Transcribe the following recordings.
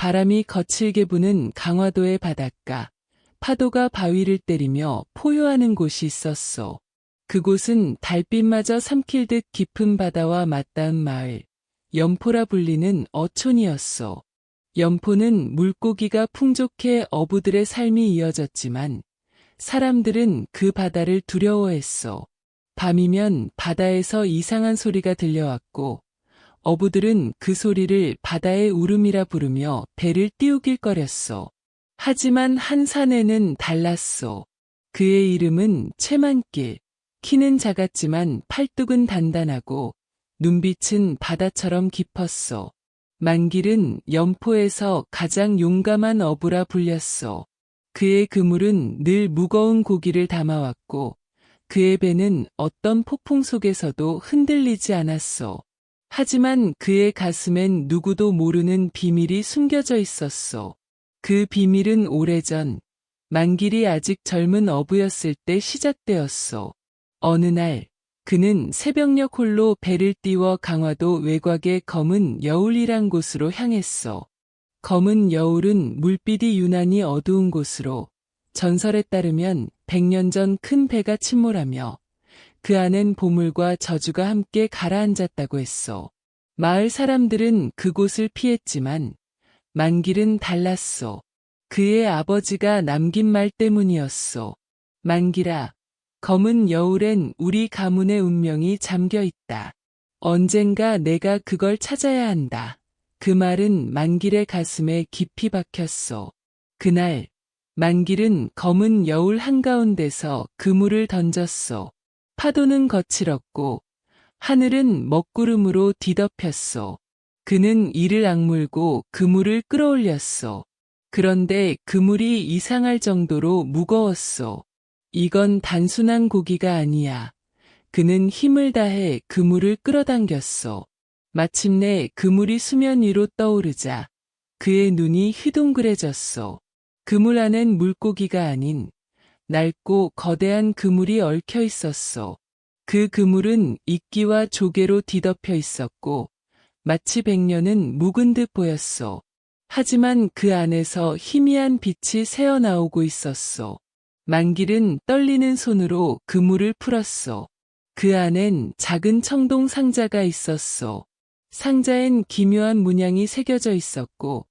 바람이 거칠게 부는 강화도의 바닷가, 파도가 바위를 때리며 포효하는 곳이 있었소. 그곳은 달빛마저 삼킬 듯 깊은 바다와 맞닿은 마을, 연포라 불리는 어촌이었소. 연포는 물고기가 풍족해 어부들의 삶이 이어졌지만 사람들은 그 바다를 두려워했소. 밤이면 바다에서 이상한 소리가 들려왔고 어부들은 그 소리를 바다의 울음이라 부르며 배를 띄우길거렸소. 하지만 한 사내는 달랐소. 그의 이름은 최만길. 키는 작았지만 팔뚝은 단단하고 눈빛은 바다처럼 깊었소. 만길은 연포에서 가장 용감한 어부라 불렸소. 그의 그물은 늘 무거운 고기를 담아왔고 그의 배는 어떤 폭풍 속에서도 흔들리지 않았소. 하지만 그의 가슴엔 누구도 모르는 비밀이 숨겨져 있었소. 그 비밀은 오래전 만길이 아직 젊은 어부였을 때 시작되었소. 어느 날 그는 새벽녘 홀로 배를 띄워 강화도 외곽의 검은 여울이란 곳으로 향했소. 검은 여울은 물빛이 유난히 어두운 곳으로 전설에 따르면 100년 전 큰 배가 침몰하며 그 안엔 보물과 저주가 함께 가라앉았다고 했소. 마을 사람들은 그곳을 피했지만 만길은 달랐소. 그의 아버지가 남긴 말 때문이었소. 만길아, 검은 여울엔 우리 가문의 운명이 잠겨 있다. 언젠가 내가 그걸 찾아야 한다. 그 말은 만길의 가슴에 깊이 박혔소. 그날 만길은 검은 여울 한가운데서 그물을 던졌소. 파도는 거칠었고 하늘은 먹구름으로 뒤덮였소. 그는 이를 악물고 그물을 끌어올렸소. 그런데 그물이 이상할 정도로 무거웠소. 이건 단순한 고기가 아니야. 그는 힘을 다해 그물을 끌어당겼소. 마침내 그물이 수면 위로 떠오르자 그의 눈이 휘둥그레졌소. 그물 안엔 물고기가 아닌 낡고 거대한 그물이 얽혀 있었소. 그 그물은 이끼와 조개로 뒤덮여 있었고 마치 백년은 묵은 듯 보였소. 하지만 그 안에서 희미한 빛이 새어나오고 있었소. 만길은 떨리는 손으로 그물을 풀었소. 그 안엔 작은 청동 상자가 있었소. 상자엔 기묘한 문양이 새겨져 있었고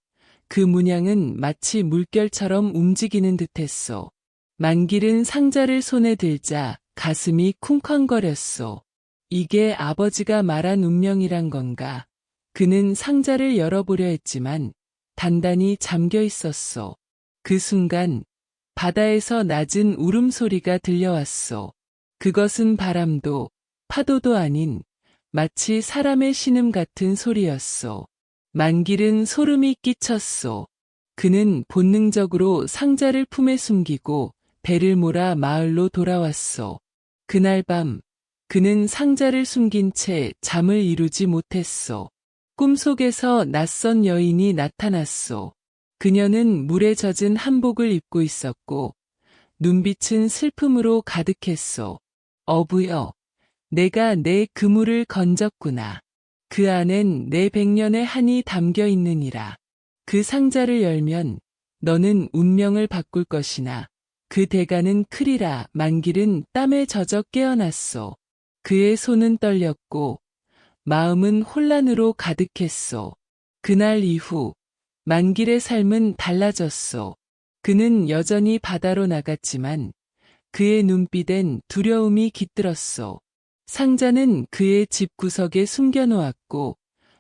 그 문양은 마치 물결처럼 움직이는 듯했소. 만길은 상자를 손에 들자 가슴이 쿵쾅거렸소. 이게 아버지가 말한 운명이란 건가? 그는 상자를 열어보려 했지만 단단히 잠겨 있었소. 그 순간 바다에서 낮은 울음소리가 들려왔소. 그것은 바람도 파도도 아닌 마치 사람의 신음 같은 소리였소. 만길은 소름이 끼쳤소. 그는 본능적으로 상자를 품에 숨기고 배를 몰아 마을로 돌아왔소. 그날 밤 그는 상자를 숨긴 채 잠을 이루지 못했소. 꿈속에서 낯선 여인이 나타났소. 그녀는 물에 젖은 한복을 입고 있었고 눈빛은 슬픔으로 가득했소. 어부여, 내가 내 그물을 건졌구나. 그 안엔 내 100년의 한이 담겨 있느니라. 그 상자를 열면 너는 운명을 바꿀 것이나 그 대가는 크리라. 만길은 땀에 젖어 깨어났소. 그의 손은 떨렸고 마음은 혼란으로 가득했소. 그날 이후 만길의 삶은 달라졌소. 그는 여전히 바다로 나갔지만 그의 눈빛엔 두려움이 깃들었소. 상자는 그의 집구석에 숨겨놓았고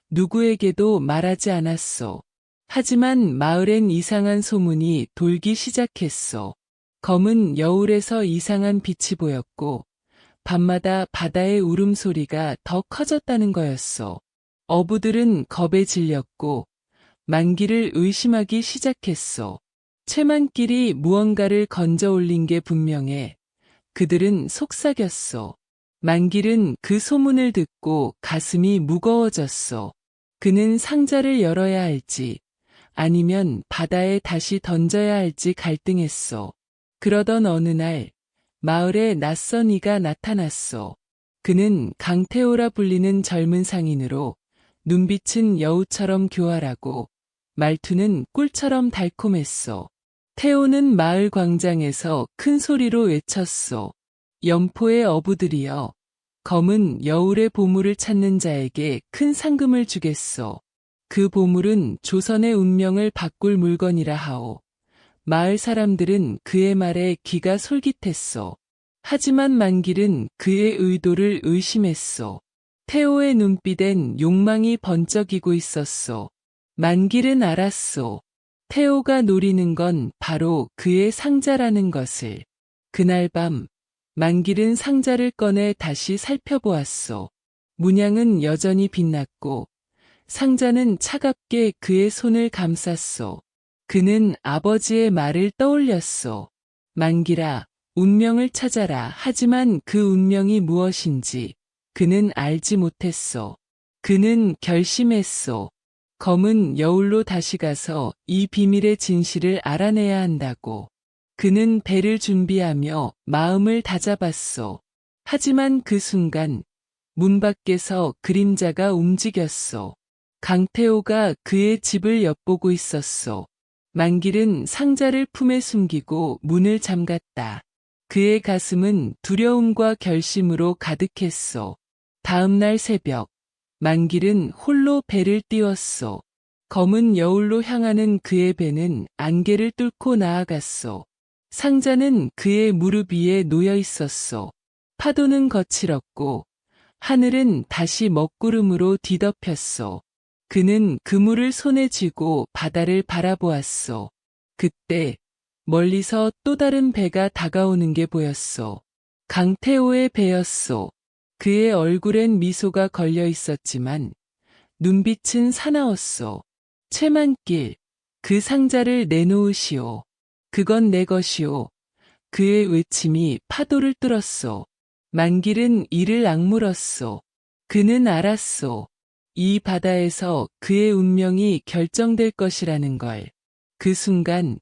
누구에게도 말하지 않았소. 하지만 마을엔 이상한 소문이 돌기 시작했소. 검은 여울에서 이상한 빛이 보였고 밤마다 바다의 울음소리가 더 커졌다는 거였소. 어부들은 겁에 질렸고 만길을 의심하기 시작했소. 최만길이 무언가를 건져 올린 게 분명해 그들은 속삭였소. 만길은 그 소문을 듣고 가슴이 무거워졌소. 그는 상자를 열어야 할지 아니면 바다에 다시 던져야 할지 갈등했소. 그러던 어느 날 마을에 낯선 이가 나타났소. 그는 강태호라 불리는 젊은 상인으로 눈빛은 여우처럼 교활하고 말투는 꿀처럼 달콤했소. 태호는 마을 광장에서 큰 소리로 외쳤소. 염포의 어부들이여, 검은 여울의 보물을 찾는 자에게 큰 상금을 주겠소. 그 보물은 조선의 운명을 바꿀 물건이라 하오. 마을 사람들은 그의 말에 귀가 솔깃했소. 하지만 만길은 그의 의도를 의심했소. 태호의 눈빛엔 욕망이 번쩍이고 있었소. 만길은 알았소. 태호가 노리는 건 바로 그의 상자라는 것을. 그날 밤, 만길은 상자를 꺼내 다시 살펴보았소. 문양은 여전히 빛났고, 상자는 차갑게 그의 손을 감쌌소. 그는 아버지의 말을 떠올렸소. 만길아, 운명을 찾아라. 하지만 그 운명이 무엇인지 그는 알지 못했소. 그는 결심했소. 검은 여울로 다시 가서 이 비밀의 진실을 알아내야 한다고. 그는 배를 준비하며 마음을 다잡았소. 하지만 그 순간 문 밖에서 그림자가 움직였소. 강태호가 그의 집을 엿보고 있었소. 만길은 상자를 품에 숨기고 문을 잠갔다. 그의 가슴은 두려움과 결심으로 가득했소. 다음 날 새벽, 만길은 홀로 배를 띄웠소. 검은 여울로 향하는 그의 배는 안개를 뚫고 나아갔소. 상자는 그의 무릎 위에 놓여 있었소. 파도는 거칠었고 하늘은 다시 먹구름으로 뒤덮였소. 그는 그물을 손에 쥐고 바다를 바라보았소. 그때 멀리서 또 다른 배가 다가오는 게 보였소. 강태호의 배였소. 그의 얼굴엔 미소가 걸려 있었지만 눈빛은 사나웠소. 최만길, 그 상자를 내놓으시오. 그건 내 것이오. 그의 외침이 파도를 뚫었소. 만길은 이를 악물었소. 그는 알았소. 이 바다에서 그의 운명이 결정될 것이라는 걸. 그 순간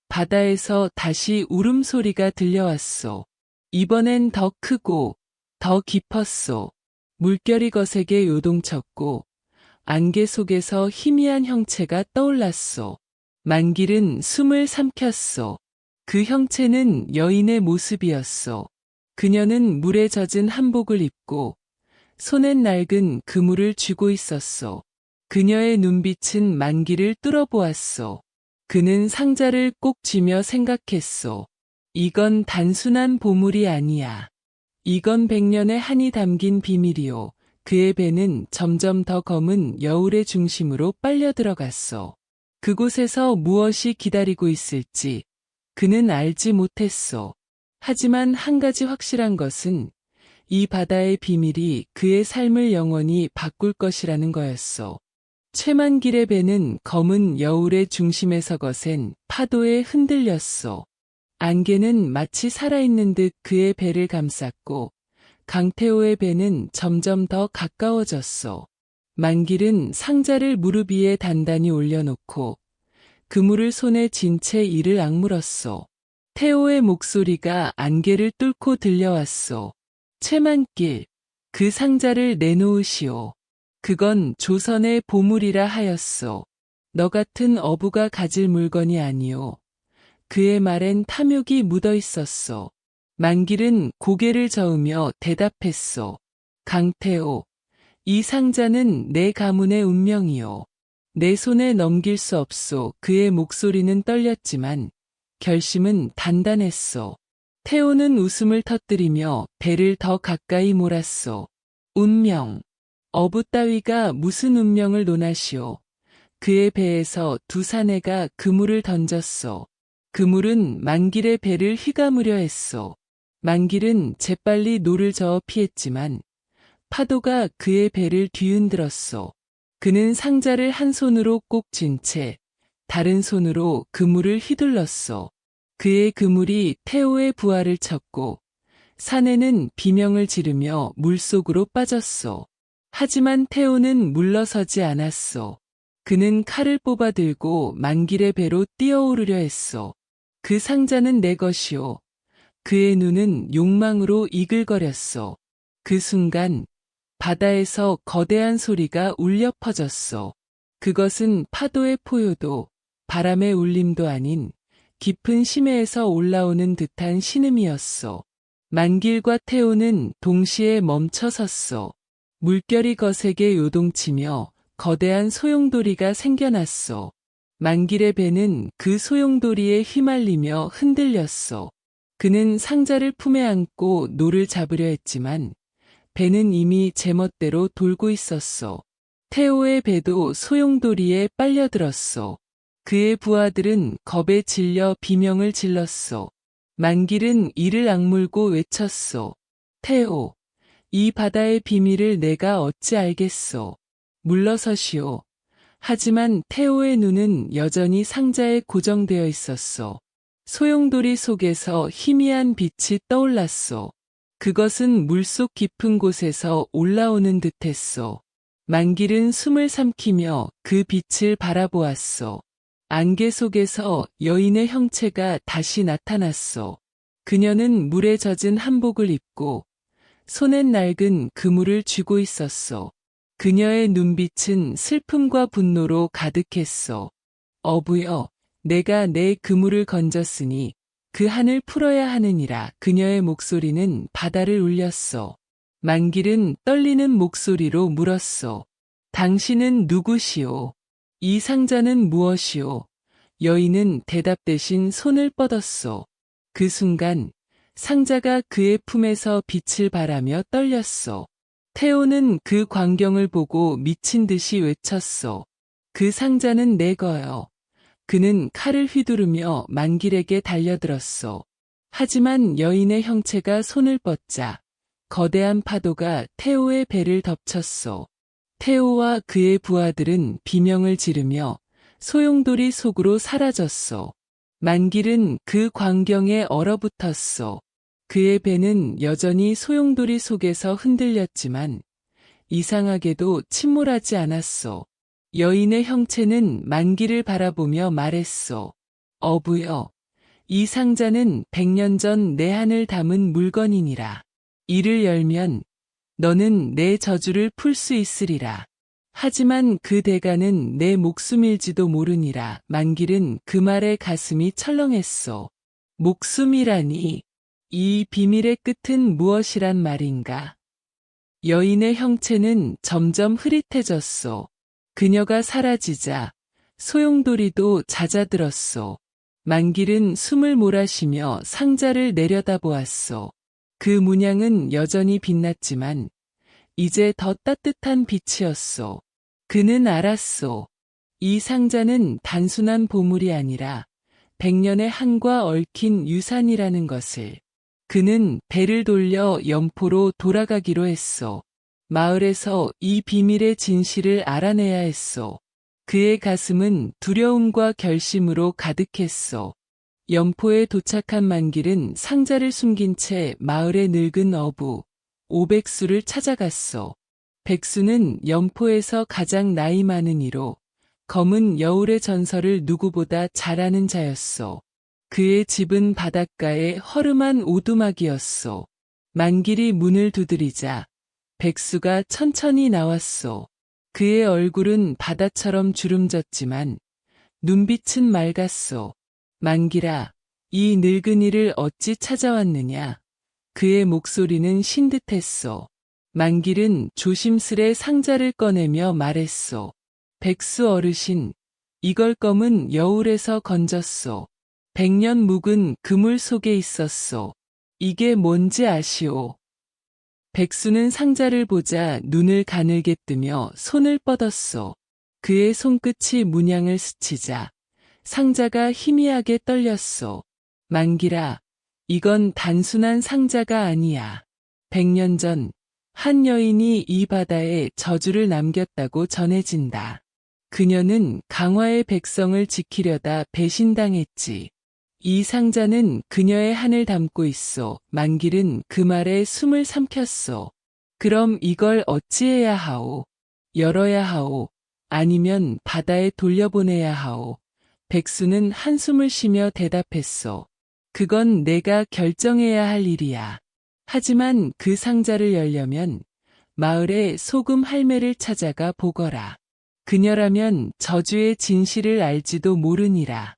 바다에서 다시 울음소리가 들려왔소. 이번엔 더 크고 더 깊었소. 물결이 거세게 요동쳤고 안개 속에서 희미한 형체가 떠올랐소. 만길은 숨을 삼켰소. 그 형체는 여인의 모습이었소. 그녀는 물에 젖은 한복을 입고 손엔 낡은 그물을 쥐고 있었소. 그녀의 눈빛은 만길을 뚫어보았소. 그는 상자를 꼭 쥐며 생각했소. 이건 단순한 보물이 아니야. 이건 100년의 한이 담긴 비밀이오. 그의 배는 점점 더 검은 여울의 중심으로 빨려 들어갔소. 그곳에서 무엇이 기다리고 있을지 그는 알지 못했소. 하지만 한 가지 확실한 것은 이 바다의 비밀이 그의 삶을 영원히 바꿀 것이라는 거였소. 최만길의 배는 검은 여울의 중심에서 거센 파도에 흔들렸소. 안개는 마치 살아있는 듯 그의 배를 감쌌고 강태호의 배는 점점 더 가까워졌소. 만길은 상자를 무릎 위에 단단히 올려놓고 그물을 손에 쥔 채 이를 악물었소. 태호의 목소리가 안개를 뚫고 들려왔소. 최만길, 그 상자를 내놓으시오. 그건 조선의 보물이라 하였소. 너 같은 어부가 가질 물건이 아니오. 그의 말엔 탐욕이 묻어 있었소. 만길은 고개를 저으며 대답했소. 강태호, 이 상자는 내 가문의 운명이오. 내 손에 넘길 수 없소. 그의 목소리는 떨렸지만 결심은 단단했소. 태호는 웃음을 터뜨리며 배를 더 가까이 몰았소. 운명. 어부 따위가 무슨 운명을 논하시오. 그의 배에서 두 사내가 그물을 던졌소. 그물은 만길의 배를 휘감으려 했소. 만길은 재빨리 노를 저어 피했지만 파도가 그의 배를 뒤흔들었소. 그는 상자를 한 손으로 꼭 쥔 채 다른 손으로 그물을 휘둘렀소. 그의 그물이 태호의 부하를 쳤고 사내는 비명을 지르며 물속으로 빠졌소. 하지만 태호는 물러서지 않았소. 그는 칼을 뽑아 들고 만길의 배로 뛰어오르려 했소. 그 상자는 내 것이오. 그의 눈은 욕망으로 이글거렸소. 그 순간 바다에서 거대한 소리가 울려 퍼졌소. 그것은 파도의 포효도, 바람의 울림도 아닌 깊은 심해에서 올라오는 듯한 신음이었소. 만길과 태호는 동시에 멈춰섰소. 물결이 거세게 요동치며 거대한 소용돌이가 생겨났소. 만길의 배는 그 소용돌이에 휘말리며 흔들렸소. 그는 상자를 품에 안고 노를 잡으려 했지만 배는 이미 제멋대로 돌고 있었소. 태호의 배도 소용돌이에 빨려들었소. 그의 부하들은 겁에 질려 비명을 질렀소. 만길은 이를 악물고 외쳤소. 태호, 이 바다의 비밀을 내가 어찌 알겠소. 물러서시오. 하지만 태호의 눈은 여전히 상자에 고정되어 있었소. 소용돌이 속에서 희미한 빛이 떠올랐소. 그것은 물속 깊은 곳에서 올라오는 듯했소. 만길은 숨을 삼키며 그 빛을 바라보았소. 안개 속에서 여인의 형체가 다시 나타났소. 그녀는 물에 젖은 한복을 입고 손엔 낡은 그물을 쥐고 있었소. 그녀의 눈빛은 슬픔과 분노로 가득했소. 어부여, 내가 내 그물을 건졌으니 그 한을 풀어야 하느니라. 그녀의 목소리는 바다를 울렸소. 만길은 떨리는 목소리로 물었소. 당신은 누구시오? 이 상자는 무엇이오? 여인은 대답 대신 손을 뻗었소. 그 순간 상자가 그의 품에서 빛을 발하며 떨렸소. 태호는 그 광경을 보고 미친 듯이 외쳤소. 그 상자는 내 거요. 그는 칼을 휘두르며 만길에게 달려들었소. 하지만 여인의 형체가 손을 뻗자 거대한 파도가 태호의 배를 덮쳤소. 태호와 그의 부하들은 비명을 지르며 소용돌이 속으로 사라졌소. 만길은 그 광경에 얼어붙었소. 그의 배는 여전히 소용돌이 속에서 흔들렸지만 이상하게도 침몰하지 않았소. 여인의 형체는 만길을 바라보며 말했소. 어부여, 이 상자는 100년 전 내 한을 담은 물건이니라. 이를 열면 너는 내 저주를 풀 수 있으리라. 하지만 그 대가는 내 목숨일지도 모르니라. 만길은 그 말에 가슴이 철렁했소. 목숨이라니, 이 비밀의 끝은 무엇이란 말인가? 여인의 형체는 점점 흐릿해졌소. 그녀가 사라지자 소용돌이도 잦아들었소. 만길은 숨을 몰아쉬며 상자를 내려다보았소. 그 문양은 여전히 빛났지만 이제 더 따뜻한 빛이었소. 그는 알았소. 이 상자는 단순한 보물이 아니라 100년의 한과 얽힌 유산이라는 것을. 그는 배를 돌려 연포로 돌아가기로 했소. 마을에서 이 비밀의 진실을 알아내야 했소. 그의 가슴은 두려움과 결심으로 가득했소. 연포에 도착한 만길은 상자를 숨긴 채 마을의 늙은 어부 오백수를 찾아갔소. 백수는 연포에서 가장 나이 많은 이로 검은 여울의 전설을 누구보다 잘 아는 자였소. 그의 집은 바닷가의 허름한 오두막이었소. 만길이 문을 두드리자 백수가 천천히 나왔소. 그의 얼굴은 바다처럼 주름졌지만 눈빛은 맑았소. 만길아, 이 늙은이를 어찌 찾아왔느냐? 그의 목소리는 신듯했소. 만길은 조심스레 상자를 꺼내며 말했소. 백수 어르신, 이걸 검은 여울에서 건졌소. 100년 묵은 그물 속에 있었소. 이게 뭔지 아시오? 백수는 상자를 보자 눈을 가늘게 뜨며 손을 뻗었소. 그의 손끝이 문양을 스치자 상자가 희미하게 떨렸소. 만길아, 이건 단순한 상자가 아니야. 100년 전 한 여인이 이 바다에 저주를 남겼다고 전해진다. 그녀는 강화의 백성을 지키려다 배신당했지. 이 상자는 그녀의 한을 담고 있어. 만길은 그 말에 숨을 삼켰소. 그럼 이걸 어찌해야 하오? 열어야 하오? 아니면 바다에 돌려보내야 하오? 백수는 한숨을 쉬며 대답했소. 그건 내가 결정해야 할 일이야. 하지만 그 상자를 열려면 마을의 소금 할매를 찾아가 보거라. 그녀라면 저주의 진실을 알지도 모르니라.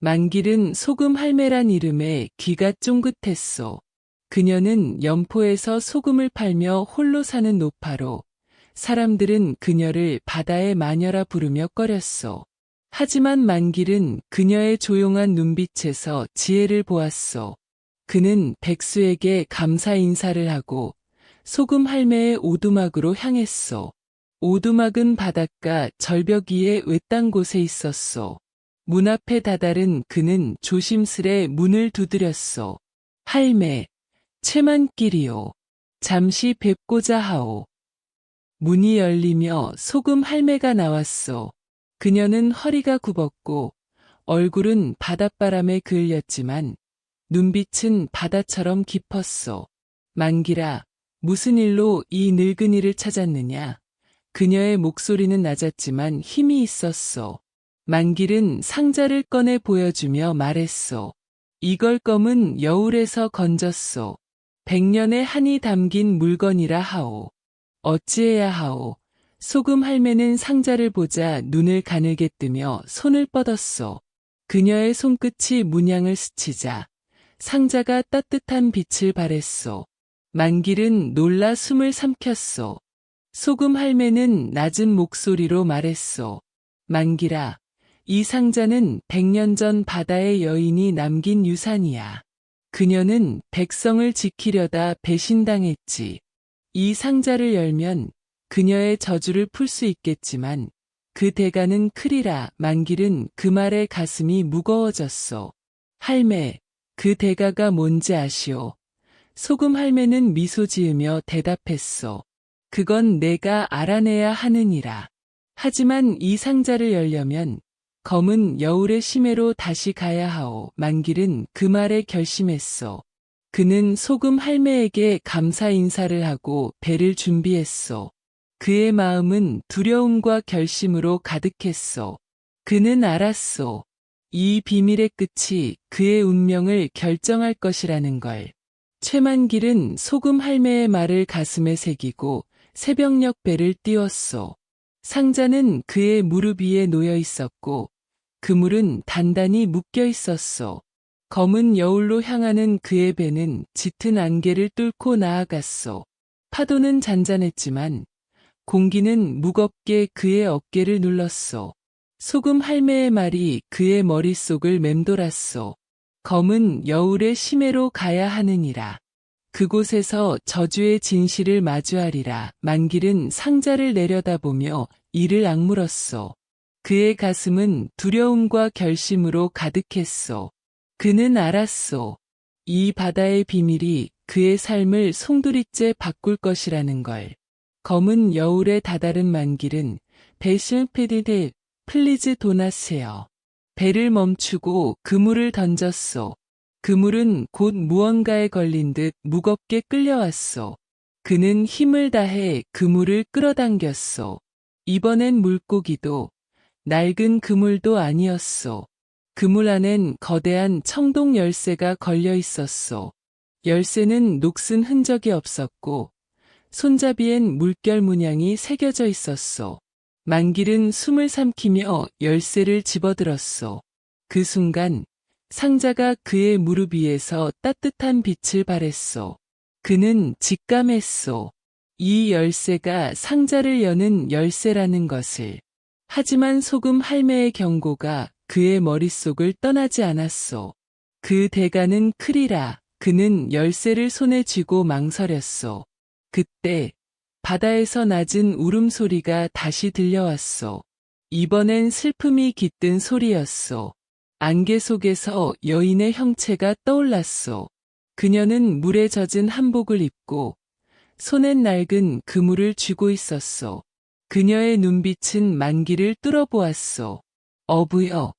만길은 소금 할매란 이름에 귀가 쫑긋했소. 그녀는 연포에서 소금을 팔며 홀로 사는 노파로 사람들은 그녀를 바다의 마녀라 부르며 꺼렸소. 하지만 만길은 그녀의 조용한 눈빛에서 지혜를 보았소. 그는 백수에게 감사 인사를 하고 소금 할매의 오두막으로 향했소. 오두막은 바닷가 절벽 위에 외딴 곳에 있었소. 문 앞에 다다른 그는 조심스레 문을 두드렸소. 할매, 채만길이요. 잠시 뵙고자 하오. 문이 열리며 소금 할매가 나왔소. 그녀는 허리가 굽었고 얼굴은 바닷바람에 그을렸지만 눈빛은 바다처럼 깊었소. 만길아, 무슨 일로 이 늙은이를 찾았느냐? 그녀의 목소리는 낮았지만 힘이 있었소. 만길은 상자를 꺼내 보여주며 말했소. 이걸 검은 여울에서 건졌소. 100년의 한이 담긴 물건이라 하오. 어찌해야 하오. 소금 할매는 상자를 보자 눈을 가늘게 뜨며 손을 뻗었소. 그녀의 손끝이 문양을 스치자 상자가 따뜻한 빛을 발했소. 만길은 놀라 숨을 삼켰소. 소금 할매는 낮은 목소리로 말했소. 만길아, 이 상자는 100년 전 바다의 여인이 남긴 유산이야. 그녀는 백성을 지키려다 배신당했지. 이 상자를 열면 그녀의 저주를 풀 수 있겠지만 그 대가는 크리라. 만길은 그 말에 가슴이 무거워졌소. 할매, 그 대가가 뭔지 아시오? 소금 할매는 미소 지으며 대답했소. 그건 내가 알아내야 하느니라. 하지만 이 상자를 열려면 검은 여울의 심해로 다시 가야 하오. 만길은 그 말에 결심했소. 그는 소금 할매에게 감사 인사를 하고 배를 준비했소. 그의 마음은 두려움과 결심으로 가득했소. 그는 알았소. 이 비밀의 끝이 그의 운명을 결정할 것이라는 걸. 최만길은 소금 할매의 말을 가슴에 새기고 새벽녘 배를 띄웠소. 상자는 그의 무릎 위에 놓여 있었고 그물은 단단히 묶여 있었소. 검은 여울로 향하는 그의 배는 짙은 안개를 뚫고 나아갔소. 파도는 잔잔했지만 공기는 무겁게 그의 어깨를 눌렀소. 소금 할매의 말이 그의 머릿속을 맴돌았소. 검은 여울의 심해로 가야 하느니라. 그곳에서 저주의 진실을 마주하리라. 만길은 상자를 내려다보며 이를 악물었소. 그의 가슴은 두려움과 결심으로 가득했소. 그는 알았소. 이 바다의 비밀이 그의 삶을 송두리째 바꿀 것이라는 걸. 검은 여울에 다다른 만길은 베실페디데 플리즈 도나세요. 배를 멈추고 그물을 던졌소. 그물은 곧 무언가에 걸린 듯 무겁게 끌려왔소. 그는 힘을 다해 그물을 끌어당겼소. 이번엔 물고기도 낡은 그물도 아니었소. 그물 안엔 거대한 청동 열쇠가 걸려 있었소. 열쇠는 녹슨 흔적이 없었고 손잡이엔 물결 문양이 새겨져 있었소. 만길은 숨을 삼키며 열쇠를 집어들었소. 그 순간 상자가 그의 무릎 위에서 따뜻한 빛을 발했소. 그는 직감했소. 이 열쇠가 상자를 여는 열쇠라는 것을. 하지만 소금 할매의 경고가 그의 머릿속을 떠나지 않았소. 그 대가는 크리라. 그는 열쇠를 손에 쥐고 망설였소. 그때 바다에서 낮은 울음소리가 다시 들려왔소. 이번엔 슬픔이 깃든 소리였소. 안개 속에서 여인의 형체가 떠올랐소. 그녀는 물에 젖은 한복을 입고 손엔 낡은 그물을 쥐고 있었소. 그녀의 눈빛은 만길을 뚫어보았소. 어부여,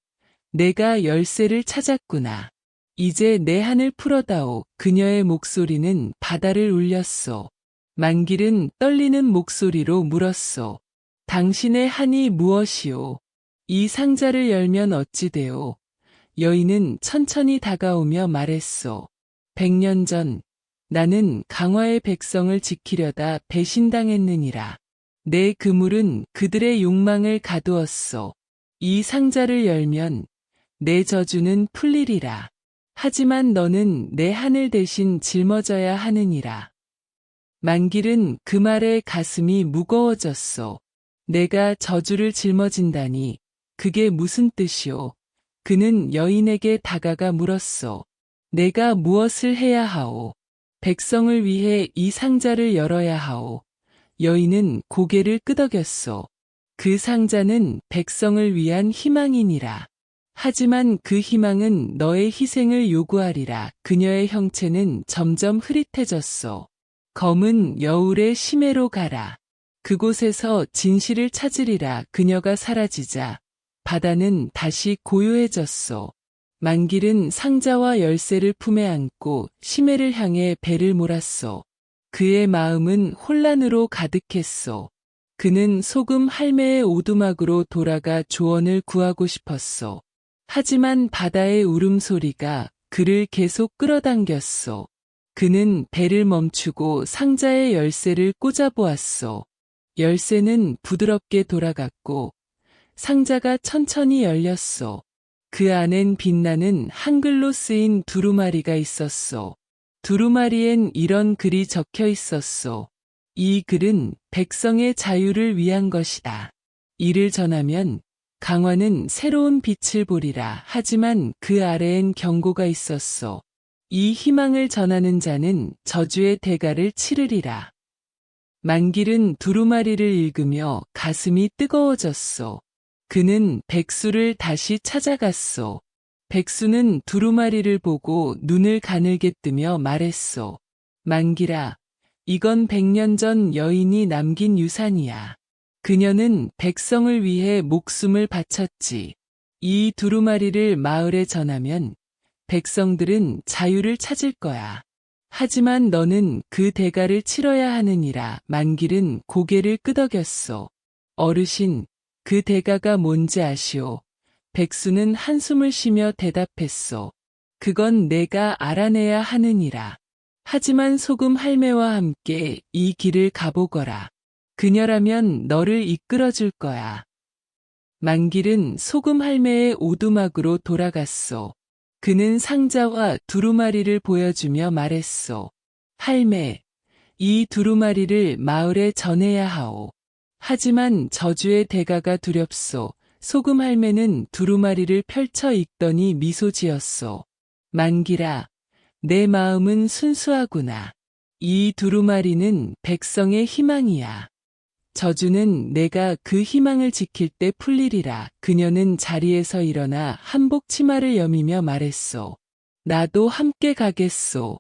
내가 열쇠를 찾았구나. 이제 내 한을 풀어다오. 그녀의 목소리는 바다를 울렸소. 만길은 떨리는 목소리로 물었소. 당신의 한이 무엇이오? 이 상자를 열면 어찌 되오? 여인은 천천히 다가오며 말했소. 100년 전 나는 강화의 백성을 지키려다 배신당했느니라. 내 그물은 그들의 욕망을 가두었소. 이 상자를 열면 내 저주는 풀리리라. 하지만 너는 내 하늘 대신 짊어져야 하느니라. 만길은 그 말에 가슴이 무거워졌소. 내가 저주를 짊어진다니 그게 무슨 뜻이오? 그는 여인에게 다가가 물었소. 내가 무엇을 해야 하오? 백성을 위해 이 상자를 열어야 하오. 여인은 고개를 끄덕였소. 그 상자는 백성을 위한 희망이니라. 하지만 그 희망은 너의 희생을 요구하리라. 그녀의 형체는 점점 흐릿해졌소. 검은 여울의 심해로 가라. 그곳에서 진실을 찾으리라. 그녀가 사라지자 바다는 다시 고요해졌소. 만길은 상자와 열쇠를 품에 안고 심해를 향해 배를 몰았소. 그의 마음은 혼란으로 가득했소. 그는 소금 할매의 오두막으로 돌아가 조언을 구하고 싶었소. 하지만 바다의 울음소리가 그를 계속 끌어당겼소. 그는 배를 멈추고 상자의 열쇠를 꽂아보았소. 열쇠는 부드럽게 돌아갔고 상자가 천천히 열렸소. 그 안엔 빛나는 한글로 쓰인 두루마리가 있었소. 두루마리엔 이런 글이 적혀 있었소. 이 글은 백성의 자유를 위한 것이다. 이를 전하면 강화는 새로운 빛을 보리라. 하지만 그 아래엔 경고가 있었소. 이 희망을 전하는 자는 저주의 대가를 치르리라. 만길은 두루마리를 읽으며 가슴이 뜨거워졌소. 그는 백수를 다시 찾아갔소. 백수는 두루마리를 보고 눈을 가늘게 뜨며 말했소. 만길아, 이건 100년 전 여인이 남긴 유산이야. 그녀는 백성을 위해 목숨을 바쳤지. 이 두루마리를 마을에 전하면 백성들은 자유를 찾을 거야. 하지만 너는 그 대가를 치러야 하느니라. 만길은 고개를 끄덕였소. 어르신, 그 대가가 뭔지 아시오? 백수는 한숨을 쉬며 대답했소. 그건 내가 알아내야 하느니라. 하지만 소금 할매와 함께 이 길을 가보거라. 그녀라면 너를 이끌어줄 거야. 만길은 소금 할매의 오두막으로 돌아갔소. 그는 상자와 두루마리를 보여주며 말했소. 할매, 이 두루마리를 마을에 전해야 하오. 하지만 저주의 대가가 두렵소. 소금 할매는 두루마리를 펼쳐 읽더니 미소 지었소. 만길아, 내 마음은 순수하구나. 이 두루마리는 백성의 희망이야. 저주는 내가 그 희망을 지킬 때 풀리리라. 그녀는 자리에서 일어나 한복 치마를 여미며 말했소. 나도 함께 가겠소.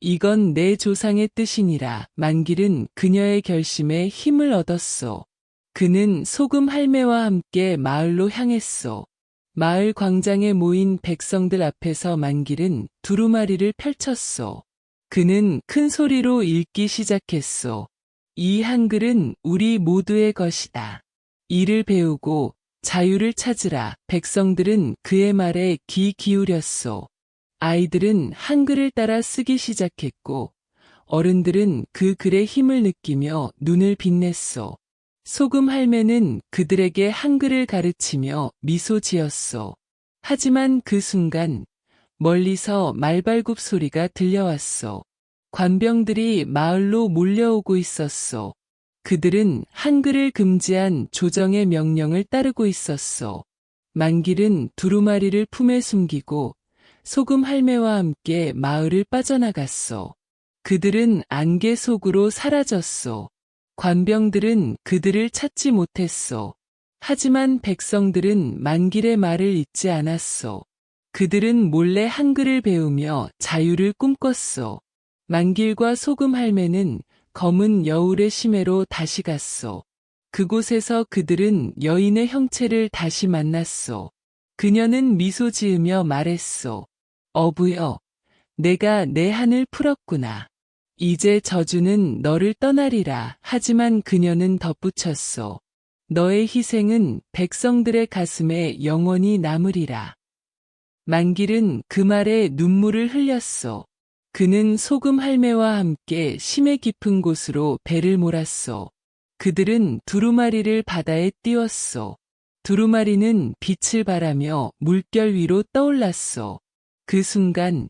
이건 내 조상의 뜻이니라. 만길은 그녀의 결심에 힘을 얻었소. 그는 소금 할매와 함께 마을로 향했소. 마을 광장에 모인 백성들 앞에서 만길은 두루마리를 펼쳤소. 그는 큰 소리로 읽기 시작했소. 이 한글은 우리 모두의 것이다. 이를 배우고 자유를 찾으라. 백성들은 그의 말에 귀 기울였소. 아이들은 한글을 따라 쓰기 시작했고 어른들은 그 글의 힘을 느끼며 눈을 빛냈소. 소금 할매는 그들에게 한글을 가르치며 미소 지었소. 하지만 그 순간 멀리서 말발굽 소리가 들려왔소. 관병들이 마을로 몰려오고 있었소. 그들은 한글을 금지한 조정의 명령을 따르고 있었소. 만길은 두루마리를 품에 숨기고 소금 할매와 함께 마을을 빠져나갔소. 그들은 안개 속으로 사라졌소. 관병들은 그들을 찾지 못했소. 하지만 백성들은 만길의 말을 잊지 않았소. 그들은 몰래 한글을 배우며 자유를 꿈꿨소. 만길과 소금 할매는 검은 여울의 심해로 다시 갔소. 그곳에서 그들은 여인의 형체를 다시 만났소. 그녀는 미소 지으며 말했소. 어부여, 내가 내 한을 풀었구나. 이제 저주는 너를 떠나리라. 하지만 그녀는 덧붙였소. 너의 희생은 백성들의 가슴에 영원히 남으리라. 만길은 그 말에 눈물을 흘렸소. 그는 소금 할매와 함께 심해 깊은 곳으로 배를 몰았소. 그들은 두루마리를 바다에 띄웠소. 두루마리는 빛을 발하며 물결 위로 떠올랐소. 그 순간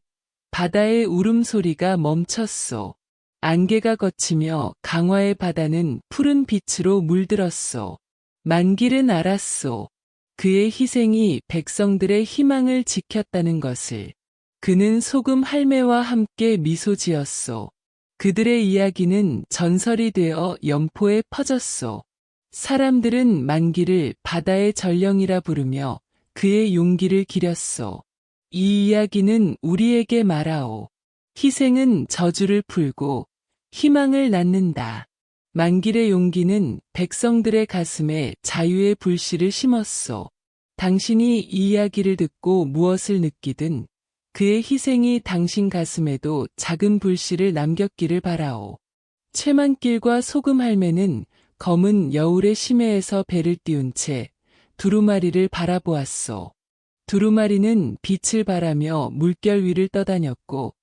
바다의 울음소리가 멈췄소. 안개가 걷히며 강화의 바다는 푸른 빛으로 물들었소. 만길은 알았소. 그의 희생이 백성들의 희망을 지켰다는 것을. 그는 소금 할매와 함께 미소 지었소. 그들의 이야기는 전설이 되어 연포에 퍼졌소. 사람들은 만기를 바다의 전령이라 부르며 그의 용기를 기렸소. 이 이야기는 우리에게 말하오. 희생은 저주를 풀고 희망을 낳는다. 만길의 용기는 백성들의 가슴에 자유의 불씨를 심었소. 당신이 이 이야기를 듣고 무엇을 느끼든 그의 희생이 당신 가슴에도 작은 불씨를 남겼기를 바라오. 최만길과 소금 할매는 검은 여울의 심해에서 배를 띄운 채 두루마리를 바라보았소. 두루마리는 빛을 발하며 물결 위를 떠다녔고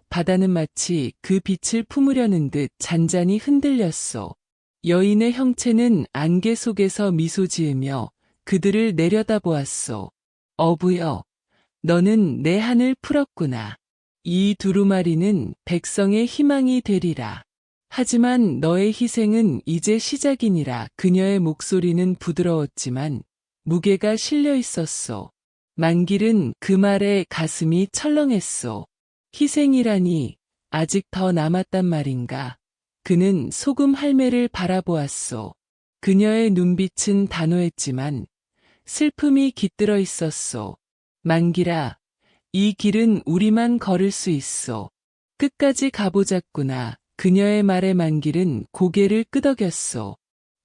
바다는 마치 그 빛을 품으려는 듯 잔잔히 흔들렸소. 여인의 형체는 안개 속에서 미소 지으며 그들을 내려다보았소. 어부여, 너는 내 한을 풀었구나. 이 두루마리는 백성의 희망이 되리라. 하지만 너의 희생은 이제 시작이니라. 그녀의 목소리는 부드러웠지만 무게가 실려 있었소. 만길은 그 말에 가슴이 철렁했소. 희생이라니 아직 더 남았단 말인가. 그는 소금 할매를 바라보았소. 그녀의 눈빛은 단호했지만 슬픔이 깃들어 있었소. 만길아, 이 길은 우리만 걸을 수 있어. 끝까지 가보자꾸나. 그녀의 말에 만길은 고개를 끄덕였소.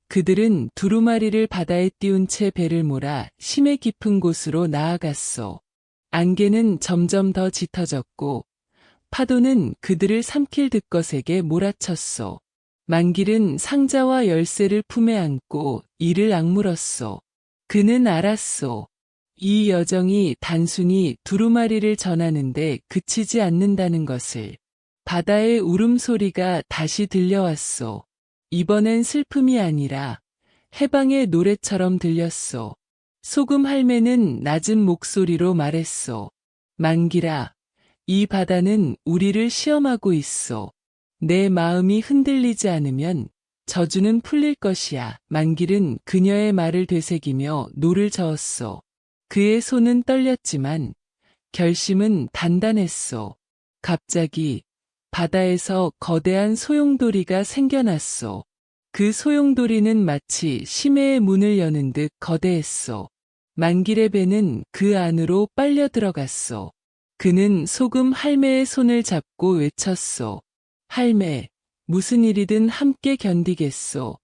그들은 두루마리를 바다에 띄운 채 배를 몰아 심해 깊은 곳으로 나아갔소. 안개는 점점 더 짙어졌고 파도는 그들을 삼킬 듯것에게 몰아쳤소. 만길은 상자와 열쇠를 품에 안고 이를 악물었소. 그는 알았소. 이 여정이 단순히 두루마리를 전하는데 그치지 않는다는 것을. 바다의 울음소리가 다시 들려왔소. 이번엔 슬픔이 아니라 해방의 노래처럼 들렸소. 소금 할매는 낮은 목소리로 말했소. 만길아, 이 바다는 우리를 시험하고 있소. 내 마음이 흔들리지 않으면 저주는 풀릴 것이야. 만길은 그녀의 말을 되새기며 노를 저었소. 그의 손은 떨렸지만 결심은 단단했소. 갑자기 바다에서 거대한 소용돌이가 생겨났소. 그 소용돌이는 마치 심해의 문을 여는 듯 거대했소. 만길의 배는 그 안으로 빨려 들어갔소. 그는 소금 할매의 손을 잡고 외쳤소. 할매, 무슨 일이든 함께 견디겠소.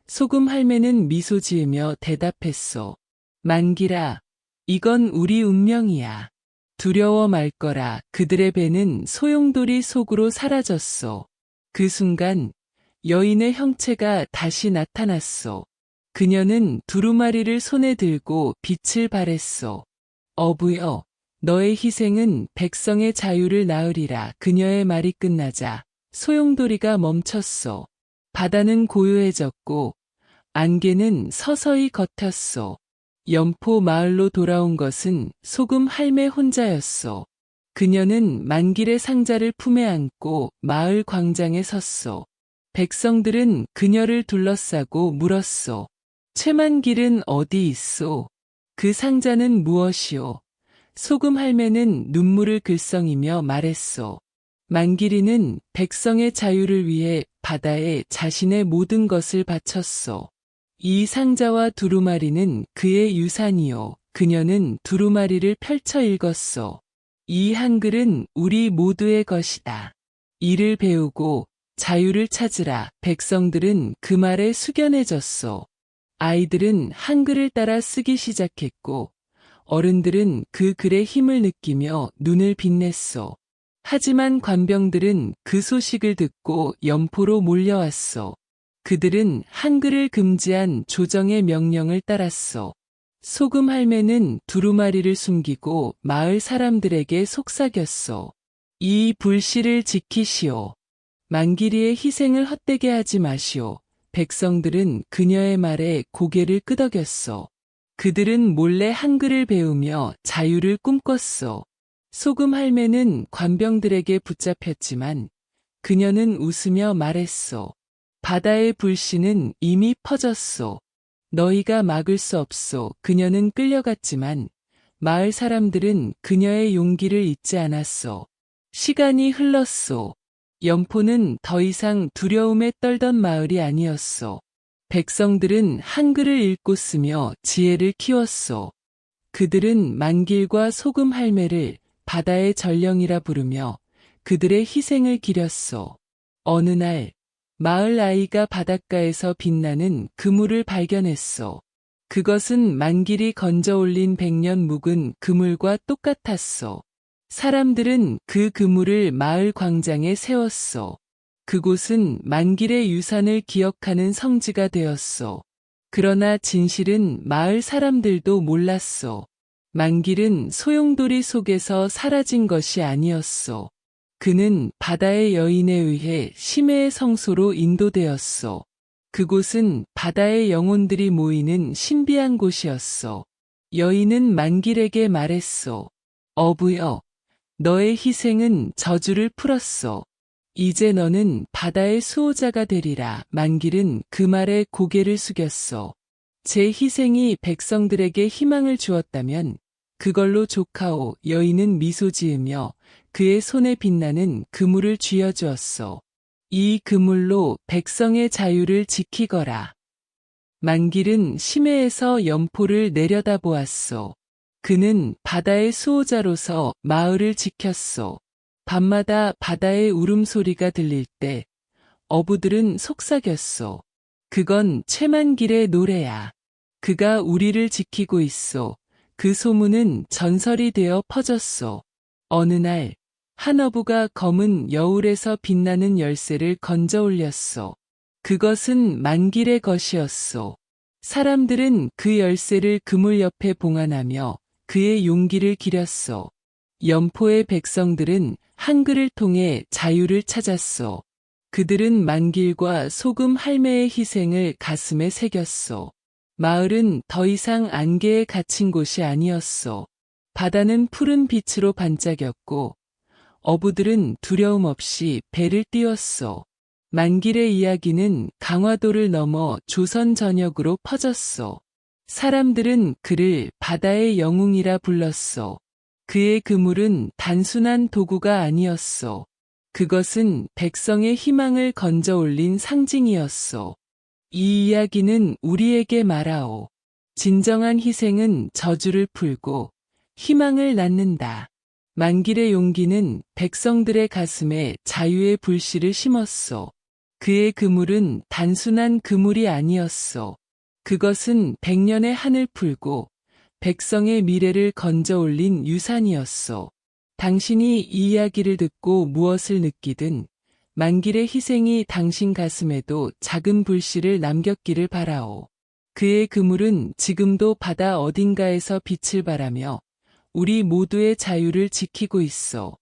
소금 할매는 미소 지으며 대답했소. 만길아, 이건 우리 운명이야. 두려워 말거라. 그들의 배는 소용돌이 속으로 사라졌소. 그 순간 여인의 형체가 다시 나타났소. 그녀는 두루마리를 손에 들고 빛을 발했소. 어부여, 너의 희생은 백성의 자유를 낳으리라. 그녀의 말이 끝나자 소용돌이가 멈췄소. 바다는 고요해졌고 안개는 서서히 걷혔소. 연포 마을로 돌아온 것은 소금 할매 혼자였소. 그녀는 만길의 상자를 품에 안고 마을 광장에 섰소. 백성들은 그녀를 둘러싸고 물었소. 최만길은 어디 있소? 그 상자는 무엇이오? 소금 할매는 눈물을 글썽이며 말했소. 만길이는 백성의 자유를 위해 바다에 자신의 모든 것을 바쳤소. 이 상자와 두루마리는 그의 유산이요. 그녀는 두루마리를 펼쳐 읽었소. 이 한글은 우리 모두의 것이다. 이를 배우고 자유를 찾으라. 백성들은 그 말에 숙연해졌소. 아이들은 한글을 따라 쓰기 시작했고 어른들은 그 글의 힘을 느끼며 눈을 빛냈소. 하지만 관병들은 그 소식을 듣고 연포로 몰려왔소. 그들은 한글을 금지한 조정의 명령을 따랐소. 소금 할매는 두루마리를 숨기고 마을 사람들에게 속삭였소. 이 불씨를 지키시오. 만길이의 희생을 헛되게 하지 마시오. 백성들은 그녀의 말에 고개를 끄덕였소. 그들은 몰래 한글을 배우며 자유를 꿈꿨소. 소금 할매는 관병들에게 붙잡혔지만 그녀는 웃으며 말했소. 바다의 불씨는 이미 퍼졌소. 너희가 막을 수 없소. 그녀는 끌려갔지만 마을 사람들은 그녀의 용기를 잊지 않았소. 시간이 흘렀소. 연포는 더 이상 두려움에 떨던 마을이 아니었소. 백성들은 한글을 읽고 쓰며 지혜를 키웠소. 그들은 만길과 소금 할매를 바다의 전령이라 부르며 그들의 희생을 기렸소. 어느 날 마을 아이가 바닷가에서 빛나는 그물을 발견했소. 그것은 만길이 건져 올린 100년 묵은 그물과 똑같았소. 사람들은 그 그물을 마을 광장에 세웠소. 그곳은 만길의 유산을 기억하는 성지가 되었소. 그러나 진실은 마을 사람들도 몰랐소. 만길은 소용돌이 속에서 사라진 것이 아니었소. 그는 바다의 여인에 의해 심해의 성소로 인도되었소. 그곳은 바다의 영혼들이 모이는 신비한 곳이었소. 여인은 만길에게 말했소. 어부여, 너의 희생은 저주를 풀었소. 이제 너는 바다의 수호자가 되리라. 만길은 그 말에 고개를 숙였소. 제 희생이 백성들에게 희망을 주었다면 그걸로 좋카오. 여인은 미소 지으며 그의 손에 빛나는 그물을 쥐어주었소. 이 그물로 백성의 자유를 지키거라. 만길은 심해에서 연포를 내려다보았소. 그는 바다의 수호자로서 마을을 지켰소. 밤마다 바다의 울음소리가 들릴 때 어부들은 속삭였소. 그건 최만길의 노래야. 그가 우리를 지키고 있소. 그 소문은 전설이 되어 퍼졌소. 어느 날 한 어부가 검은 여울에서 빛나는 열쇠를 건져 올렸소. 그것은 만길의 것이었소. 사람들은 그 열쇠를 그물 옆에 봉안하며 그의 용기를 기렸소. 연포의 백성들은 한글을 통해 자유를 찾았소. 그들은 만길과 소금 할매의 희생을 가슴에 새겼소. 마을은 더 이상 안개에 갇힌 곳이 아니었소. 바다는 푸른 빛으로 반짝였고 어부들은 두려움 없이 배를 띄웠소. 만길의 이야기는 강화도를 넘어 조선 전역으로 퍼졌소. 사람들은 그를 바다의 영웅이라 불렀소. 그의 그물은 단순한 도구가 아니었소. 그것은 백성의 희망을 건져 올린 상징이었소. 이 이야기는 우리에게 말하오. 진정한 희생은 저주를 풀고 희망을 낳는다. 만길의 용기는 백성들의 가슴에 자유의 불씨를 심었소. 그의 그물은 단순한 그물이 아니었소. 그것은 100년의 한을 풀고 백성의 미래를 건져 올린 유산이었소. 당신이 이 이야기를 듣고 무엇을 느끼든 만길의 희생이 당신 가슴에도 작은 불씨를 남겼기를 바라오. 그의 그물은 지금도 바다 어딘가에서 빛을 발하며 우리 모두의 자유를 지키고 있어.